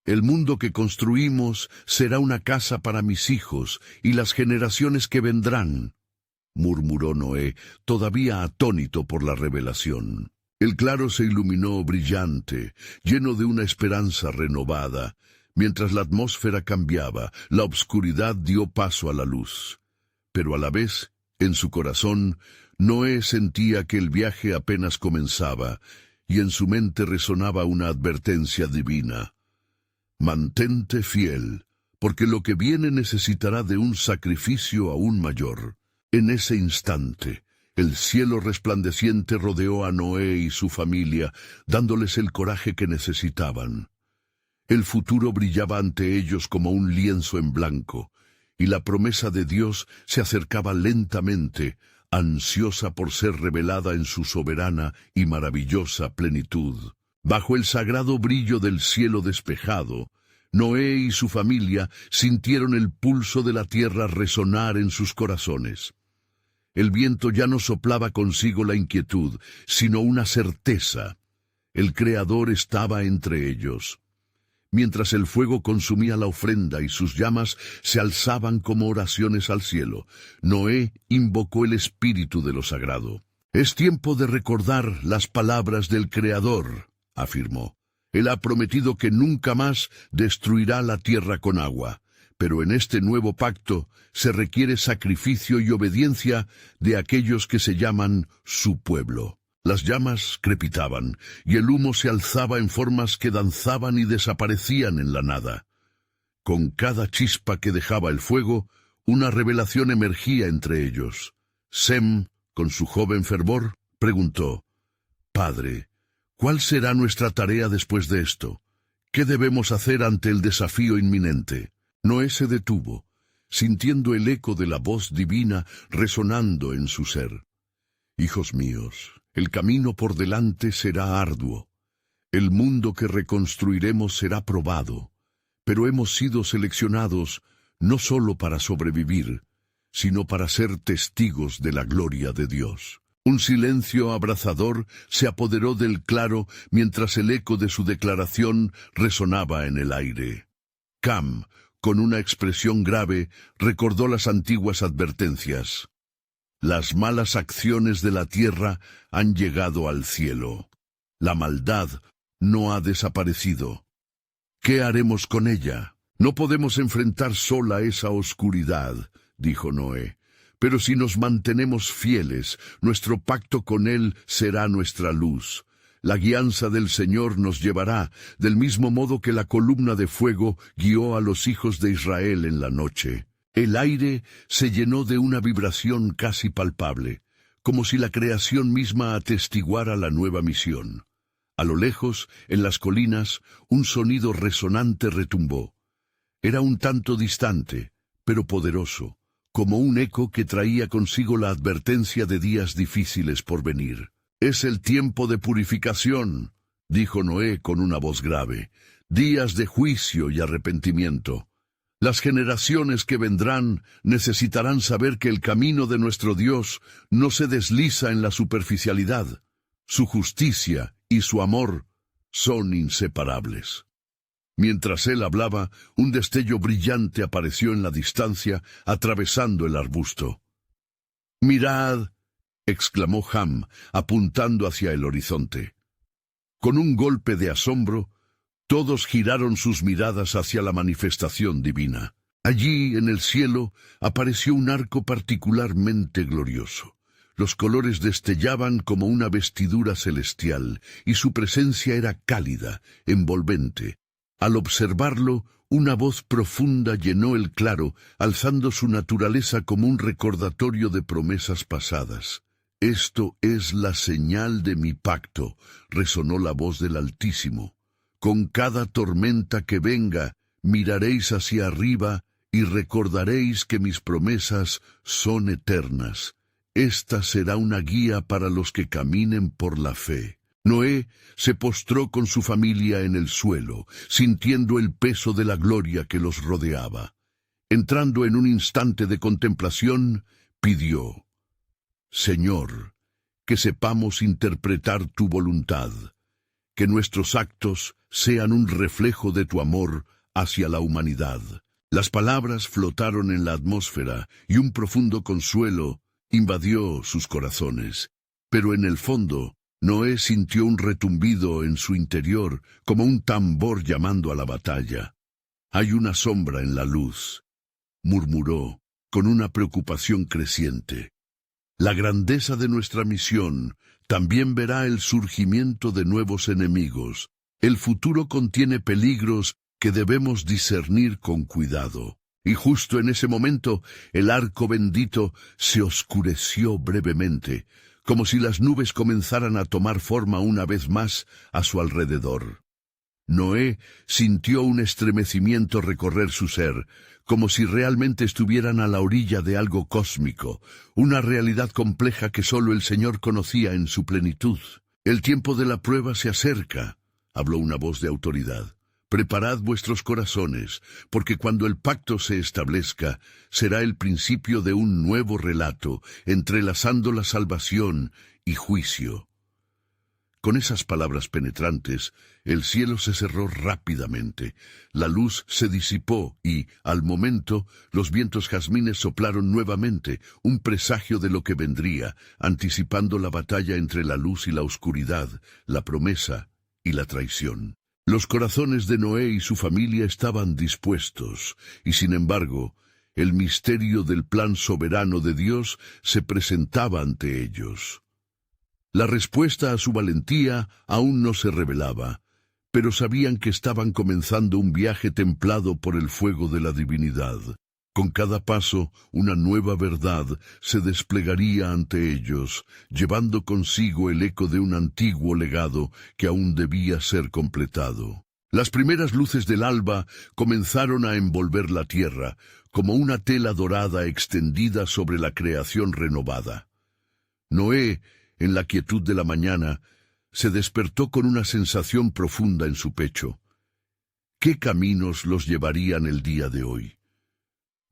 El mundo que construimos será una casa para mis hijos y las generaciones que vendrán, murmuró Noé, todavía atónito por la revelación. El claro se iluminó brillante, lleno de una esperanza renovada. Mientras la atmósfera cambiaba, la obscuridad dio paso a la luz. Pero a la vez, en su corazón, Noé sentía que el viaje apenas comenzaba, y en su mente resonaba una advertencia divina. Mantente fiel, porque lo que viene necesitará de un sacrificio aún mayor. En ese instante, el cielo resplandeciente rodeó a Noé y su familia, dándoles el coraje que necesitaban. El futuro brillaba ante ellos como un lienzo en blanco, y la promesa de Dios se acercaba lentamente, ansiosa por ser revelada en su soberana y maravillosa plenitud. Bajo el sagrado brillo del cielo despejado, Noé y su familia sintieron el pulso de la tierra resonar en sus corazones. El viento ya no soplaba consigo la inquietud, sino una certeza. El Creador estaba entre ellos. Mientras el fuego consumía la ofrenda y sus llamas se alzaban como oraciones al cielo, Noé invocó el espíritu de lo sagrado. «Es tiempo de recordar las palabras del Creador», afirmó. «Él ha prometido que nunca más destruirá la tierra con agua, pero en este nuevo pacto se requiere sacrificio y obediencia de aquellos que se llaman su pueblo». Las llamas crepitaban, y el humo se alzaba en formas que danzaban y desaparecían en la nada. Con cada chispa que dejaba el fuego, una revelación emergía entre ellos. Sem, con su joven fervor, preguntó: «Padre, ¿cuál será nuestra tarea después de esto? ¿Qué debemos hacer ante el desafío inminente?» Noé se detuvo, sintiendo el eco de la voz divina resonando en su ser. «Hijos míos, el camino por delante será arduo. El mundo que reconstruiremos será probado, pero hemos sido seleccionados no solo para sobrevivir, sino para ser testigos de la gloria de Dios». Un silencio abrazador se apoderó del claro mientras el eco de su declaración resonaba en el aire. Cam, con una expresión grave, recordó las antiguas advertencias. Las malas acciones de la tierra han llegado al cielo. La maldad no ha desaparecido. ¿Qué haremos con ella? No podemos enfrentar sola esa oscuridad, dijo Noé. Pero si nos mantenemos fieles, nuestro pacto con Él será nuestra luz. La guianza del Señor nos llevará, del mismo modo que la columna de fuego guió a los hijos de Israel en la noche. El aire se llenó de una vibración casi palpable, como si la creación misma atestiguara la nueva misión. A lo lejos, en las colinas, un sonido resonante retumbó. Era un tanto distante, pero poderoso, como un eco que traía consigo la advertencia de días difíciles por venir. «Es el tiempo de purificación», dijo Noé con una voz grave, «días de juicio y arrepentimiento. Las generaciones que vendrán necesitarán saber que el camino de nuestro Dios no se desliza en la superficialidad. Su justicia y su amor son inseparables». Mientras él hablaba, un destello brillante apareció en la distancia, atravesando el arbusto. «Mirad», exclamó Ham, apuntando hacia el horizonte. Con un golpe de asombro, todos giraron sus miradas hacia la manifestación divina. Allí, en el cielo, apareció un arco particularmente glorioso. Los colores destellaban como una vestidura celestial, y su presencia era cálida, envolvente. Al observarlo, una voz profunda llenó el claro, alzando su naturaleza como un recordatorio de promesas pasadas. «Esto es la señal de mi pacto», resonó la voz del Altísimo. «Con cada tormenta que venga, miraréis hacia arriba y recordaréis que mis promesas son eternas. Esta será una guía para los que caminen por la fe». Noé se postró con su familia en el suelo, sintiendo el peso de la gloria que los rodeaba. Entrando en un instante de contemplación, pidió: «Señor, que sepamos interpretar tu voluntad, que nuestros actos sean un reflejo de tu amor hacia la humanidad». Las palabras flotaron en la atmósfera y un profundo consuelo invadió sus corazones. Pero en el fondo, Noé sintió un retumbido en su interior, como un tambor llamando a la batalla. «Hay una sombra en la luz», murmuró, con una preocupación creciente. «La grandeza de nuestra misión también verá el surgimiento de nuevos enemigos. El futuro contiene peligros que debemos discernir con cuidado». Y justo en ese momento, el arco bendito se oscureció brevemente, como si las nubes comenzaran a tomar forma una vez más a su alrededor. Noé sintió un estremecimiento recorrer su ser, como si realmente estuvieran a la orilla de algo cósmico, una realidad compleja que solo el Señor conocía en su plenitud. «El tiempo de la prueba se acerca», habló una voz de autoridad. «Preparad vuestros corazones, porque cuando el pacto se establezca, será el principio de un nuevo relato, entrelazando la salvación y juicio». Con esas palabras penetrantes, el cielo se cerró rápidamente, la luz se disipó y, al momento, los vientos jazmines soplaron nuevamente, un presagio de lo que vendría, anticipando la batalla entre la luz y la oscuridad, la promesa y la traición. Los corazones de Noé y su familia estaban dispuestos, y sin embargo, el misterio del plan soberano de Dios se presentaba ante ellos. La respuesta a su valentía aún no se revelaba, pero sabían que estaban comenzando un viaje templado por el fuego de la divinidad. Con cada paso, una nueva verdad se desplegaría ante ellos, llevando consigo el eco de un antiguo legado que aún debía ser completado. Las primeras luces del alba comenzaron a envolver la tierra, como una tela dorada extendida sobre la creación renovada. Noé, en la quietud de la mañana, se despertó con una sensación profunda en su pecho. ¿Qué caminos los llevarían el día de hoy?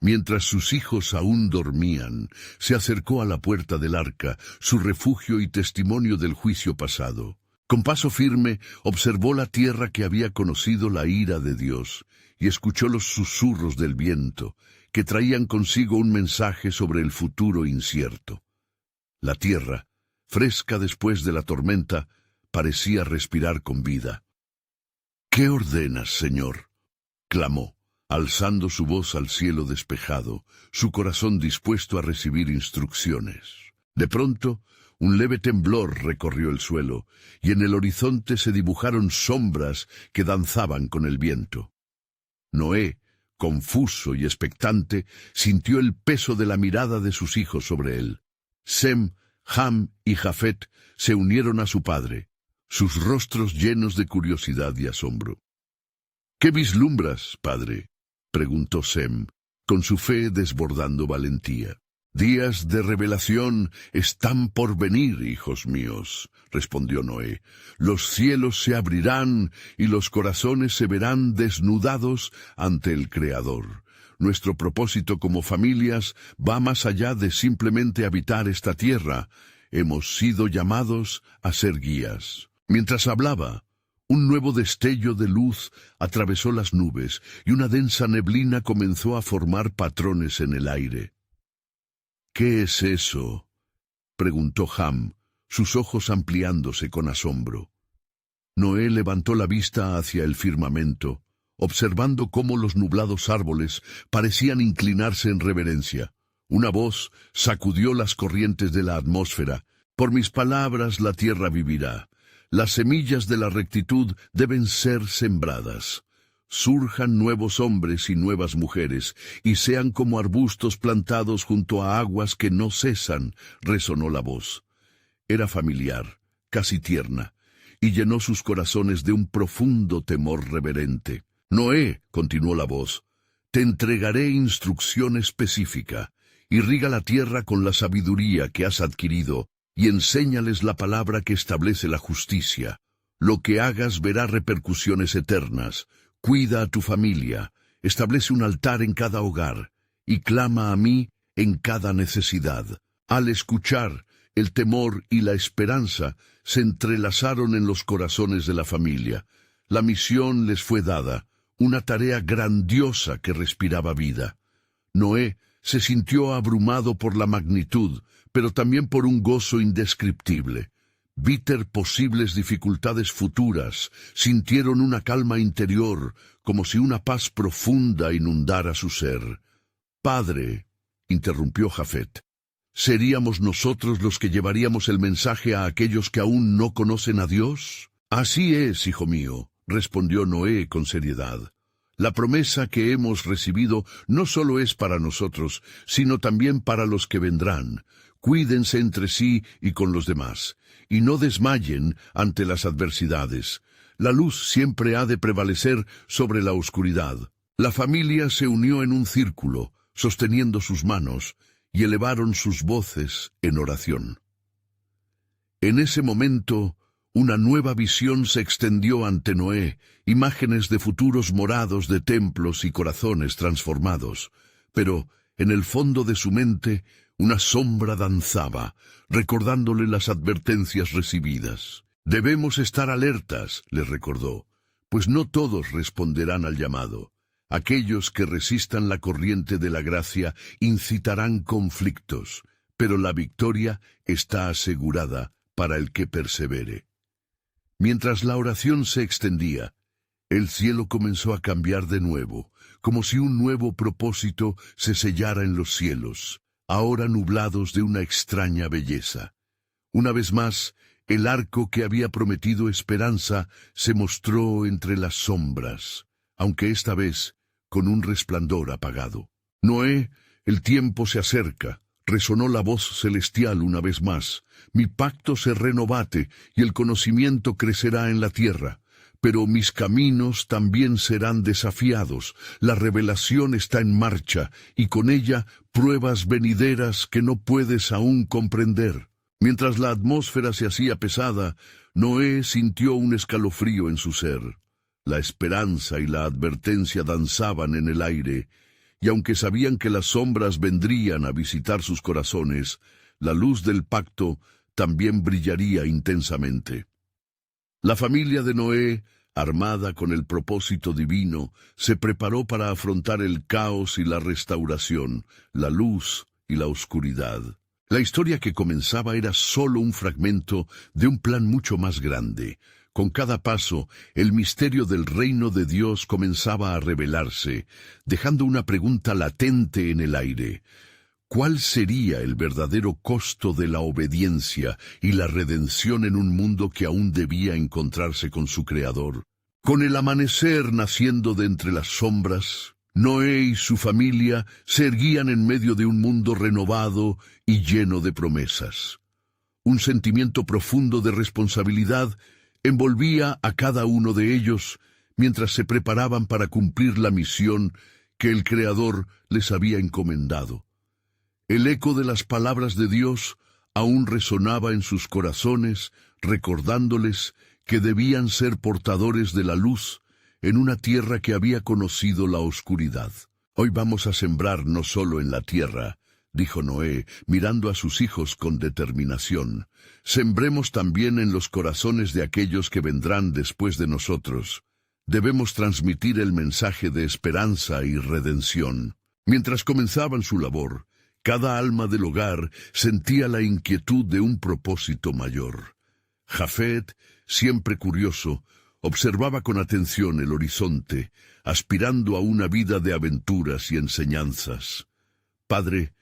Mientras sus hijos aún dormían, se acercó a la puerta del arca, su refugio y testimonio del juicio pasado. Con paso firme, observó la tierra que había conocido la ira de Dios, y escuchó los susurros del viento, que traían consigo un mensaje sobre el futuro incierto. La tierra, fresca después de la tormenta, parecía respirar con vida. «¿Qué ordenas, Señor?», clamó. alzando su voz al cielo despejado, su corazón dispuesto a recibir instrucciones. De pronto, un leve temblor recorrió el suelo, y en el horizonte se dibujaron sombras que danzaban con el viento. Noé, confuso y expectante, sintió el peso de la mirada de sus hijos sobre él. Sem, Ham y Jafet se unieron a su padre, sus rostros llenos de curiosidad y asombro. —¿Qué vislumbras, padre? —preguntó Sem, con su fe desbordando valentía. —Días de revelación están por venir, hijos míos —respondió Noé—. Los cielos se abrirán y los corazones se verán desnudados ante el Creador. Nuestro propósito como familias va más allá de simplemente habitar esta tierra. Hemos sido llamados a ser guías. Mientras hablaba, un nuevo destello de luz atravesó las nubes y una densa neblina comenzó a formar patrones en el aire. —¿Qué es eso? —preguntó Ham, sus ojos ampliándose con asombro. Noé levantó la vista hacia el firmamento, observando cómo los nublados árboles parecían inclinarse en reverencia. Una voz sacudió las corrientes de la atmósfera. —Por mis palabras la tierra vivirá. Las semillas de la rectitud deben ser sembradas. Surjan nuevos hombres y nuevas mujeres, y sean como arbustos plantados junto a aguas que no cesan, resonó la voz. Era familiar, casi tierna, y llenó sus corazones de un profundo temor reverente. Noé, continuó la voz, te entregaré instrucción específica. Irriga la tierra con la sabiduría que has adquirido, y enséñales la palabra que establece la justicia. Lo que hagas verá repercusiones eternas. Cuida a tu familia, establece un altar en cada hogar, y clama a mí en cada necesidad. Al escuchar, el temor y la esperanza se entrelazaron en los corazones de la familia. La misión les fue dada, una tarea grandiosa que respiraba vida. Noé se sintió abrumado por la magnitud, pero también por un gozo indescriptible. Víter posibles dificultades futuras, sintieron una calma interior, como si una paz profunda inundara su ser. —Padre —interrumpió Jafet—, ¿seríamos nosotros los que llevaríamos el mensaje a aquellos que aún no conocen a Dios? —Así es, hijo mío —respondió Noé con seriedad—. La promesa que hemos recibido no solo es para nosotros, sino también para los que vendrán. Cuídense entre sí y con los demás, y no desmayen ante las adversidades. La luz siempre ha de prevalecer sobre la oscuridad. La familia se unió en un círculo, sosteniendo sus manos, y elevaron sus voces en oración. En ese momento, una nueva visión se extendió ante Noé, imágenes de futuros morados de templos y corazones transformados. Pero, en el fondo de su mente, una sombra danzaba, recordándole las advertencias recibidas. Debemos estar alertas, les recordó, pues no todos responderán al llamado. Aquellos que resistan la corriente de la gracia incitarán conflictos, pero la victoria está asegurada para el que persevere. Mientras la oración se extendía, el cielo comenzó a cambiar de nuevo, como si un nuevo propósito se sellara en los cielos, ahora nublados de una extraña belleza. Una vez más, el arco que había prometido esperanza se mostró entre las sombras, aunque esta vez con un resplandor apagado. Noé, el tiempo se acerca, resonó la voz celestial una vez más. Mi pacto se renovate y el conocimiento crecerá en la tierra. Pero mis caminos también serán desafiados. La revelación está en marcha, y con ella pruebas venideras que no puedes aún comprender. Mientras la atmósfera se hacía pesada, Noé sintió un escalofrío en su ser. La esperanza y la advertencia danzaban en el aire, y aunque sabían que las sombras vendrían a visitar sus corazones, la luz del pacto también brillaría intensamente. La familia de Noé, armada con el propósito divino, se preparó para afrontar el caos y la restauración, la luz y la oscuridad. La historia que comenzaba era solo un fragmento de un plan mucho más grande. Con cada paso, el misterio del reino de Dios comenzaba a revelarse, dejando una pregunta latente en el aire. ¿Cuál sería el verdadero costo de la obediencia y la redención en un mundo que aún debía encontrarse con su Creador? Con el amanecer naciendo de entre las sombras, Noé y su familia se erguían en medio de un mundo renovado y lleno de promesas. Un sentimiento profundo de responsabilidad envolvía a cada uno de ellos mientras se preparaban para cumplir la misión que el Creador les había encomendado. El eco de las palabras de Dios aún resonaba en sus corazones, recordándoles que debían ser portadores de la luz en una tierra que había conocido la oscuridad. Hoy vamos a sembrar no solo en la tierra, dijo Noé, mirando a sus hijos con determinación. Sembremos también en los corazones de aquellos que vendrán después de nosotros. Debemos transmitir el mensaje de esperanza y redención. Mientras comenzaban su labor, cada alma del hogar sentía la inquietud de un propósito mayor. Jafet, siempre curioso, observaba con atención el horizonte, aspirando a una vida de aventuras y enseñanzas. Padre,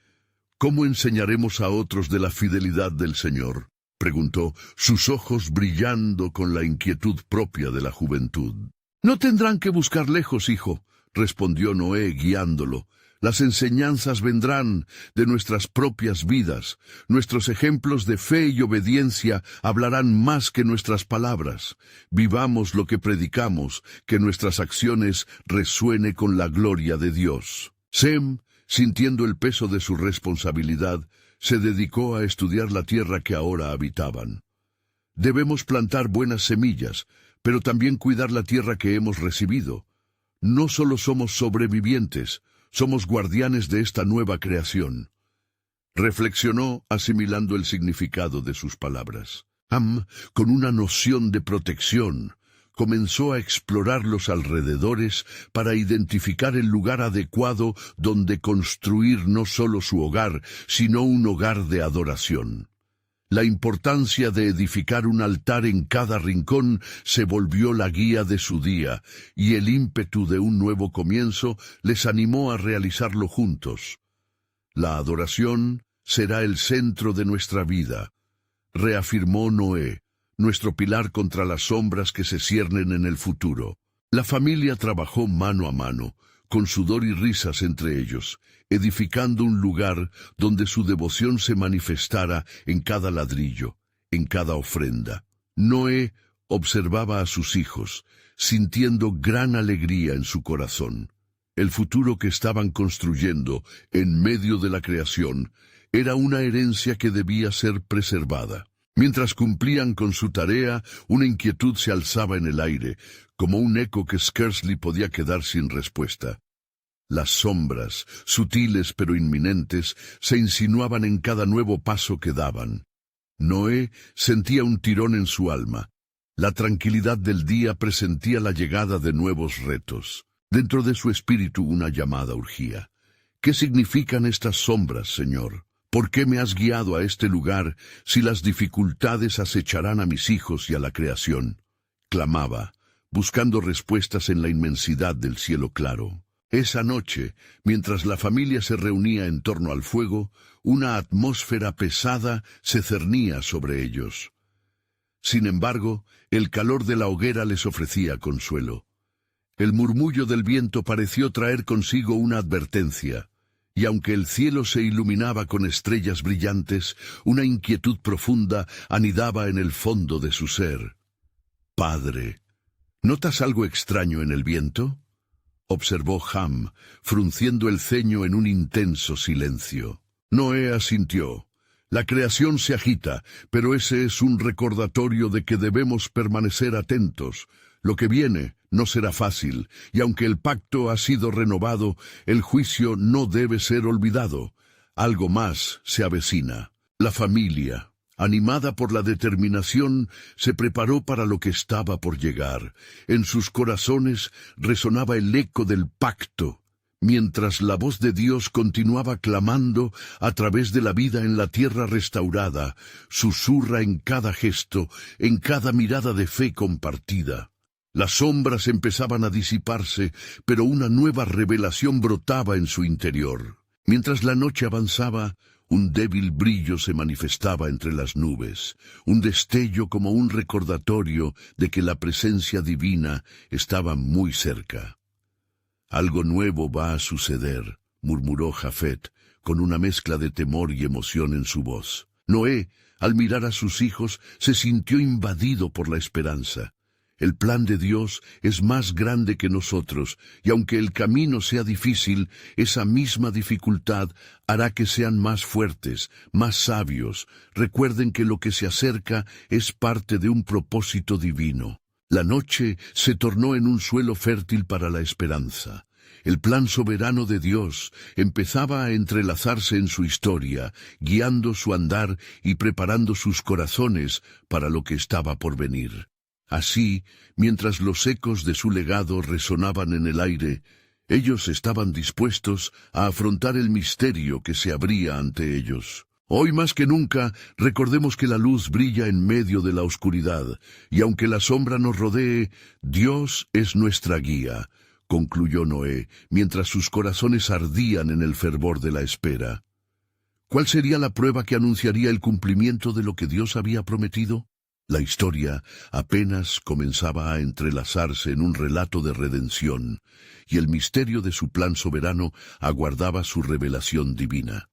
¿cómo enseñaremos a otros de la fidelidad del Señor?, preguntó, sus ojos brillando con la inquietud propia de la juventud. No tendrán que buscar lejos, hijo, respondió Noé guiándolo. Las enseñanzas vendrán de nuestras propias vidas. Nuestros ejemplos de fe y obediencia hablarán más que nuestras palabras. Vivamos lo que predicamos, que nuestras acciones resuene con la gloria de Dios. Sem, sintiendo el peso de su responsabilidad, se dedicó a estudiar la tierra que ahora habitaban. Debemos plantar buenas semillas, pero también cuidar la tierra que hemos recibido. No solo somos sobrevivientes, somos guardianes de esta nueva creación. Reflexionó asimilando el significado de sus palabras. Ham, con una noción de protección, comenzó a explorar los alrededores para identificar el lugar adecuado donde construir no solo su hogar, sino un hogar de adoración. La importancia de edificar un altar en cada rincón se volvió la guía de su día, y el ímpetu de un nuevo comienzo les animó a realizarlo juntos. La adoración será el centro de nuestra vida, reafirmó Noé, nuestro pilar contra las sombras que se ciernen en el futuro. La familia trabajó mano a mano, con sudor y risas entre ellos, edificando un lugar donde su devoción se manifestara en cada ladrillo, en cada ofrenda. Noé observaba a sus hijos, sintiendo gran alegría en su corazón. El futuro que estaban construyendo en medio de la creación era una herencia que debía ser preservada. Mientras cumplían con su tarea, una inquietud se alzaba en el aire, como un eco que Skersley podía quedar sin respuesta. Las sombras, sutiles pero inminentes, se insinuaban en cada nuevo paso que daban. Noé sentía un tirón en su alma. La tranquilidad del día presentía la llegada de nuevos retos. Dentro de su espíritu una llamada urgía. ¿Qué significan estas sombras, Señor? ¿Por qué me has guiado a este lugar si las dificultades acecharán a mis hijos y a la creación? Clamaba, buscando respuestas en la inmensidad del cielo claro. Esa noche, mientras la familia se reunía en torno al fuego, una atmósfera pesada se cernía sobre ellos. Sin embargo, el calor de la hoguera les ofrecía consuelo. El murmullo del viento pareció traer consigo una advertencia, y aunque el cielo se iluminaba con estrellas brillantes, una inquietud profunda anidaba en el fondo de su ser. «Padre, ¿notas algo extraño en el viento?», observó Ham, frunciendo el ceño en un intenso silencio. Noé asintió. La creación se agita, pero ese es un recordatorio de que debemos permanecer atentos. Lo que viene no será fácil, y aunque el pacto ha sido renovado, el juicio no debe ser olvidado. Algo más se avecina. La familia, animada por la determinación, se preparó para lo que estaba por llegar. En sus corazones resonaba el eco del pacto, Mientras la voz de Dios continuaba clamando a través de la vida en la tierra restaurada, susurra en cada gesto, en cada mirada de fe compartida. Las sombras empezaban a disiparse, pero una nueva revelación brotaba en su interior. Mientras la noche avanzaba, un débil brillo se manifestaba entre las nubes, un destello como un recordatorio de que la presencia divina estaba muy cerca. «Algo nuevo va a suceder», murmuró Jafet, con una mezcla de temor y emoción en su voz. Noé, al mirar a sus hijos, se sintió invadido por la esperanza. El plan de Dios es más grande que nosotros, y aunque el camino sea difícil, esa misma dificultad hará que sean más fuertes, más sabios. Recuerden que lo que se acerca es parte de un propósito divino. La noche se tornó en un suelo fértil para la esperanza. El plan soberano de Dios empezaba a entrelazarse en su historia, guiando su andar y preparando sus corazones para lo que estaba por venir. Así, mientras los ecos de su legado resonaban en el aire, ellos estaban dispuestos a afrontar el misterio que se abría ante ellos. Hoy más que nunca, recordemos que la luz brilla en medio de la oscuridad, y aunque la sombra nos rodee, Dios es nuestra guía, concluyó Noé, mientras sus corazones ardían en el fervor de la espera. ¿Cuál sería la prueba que anunciaría el cumplimiento de lo que Dios había prometido? La historia apenas comenzaba a entrelazarse en un relato de redención, y el misterio de su plan soberano aguardaba su revelación divina.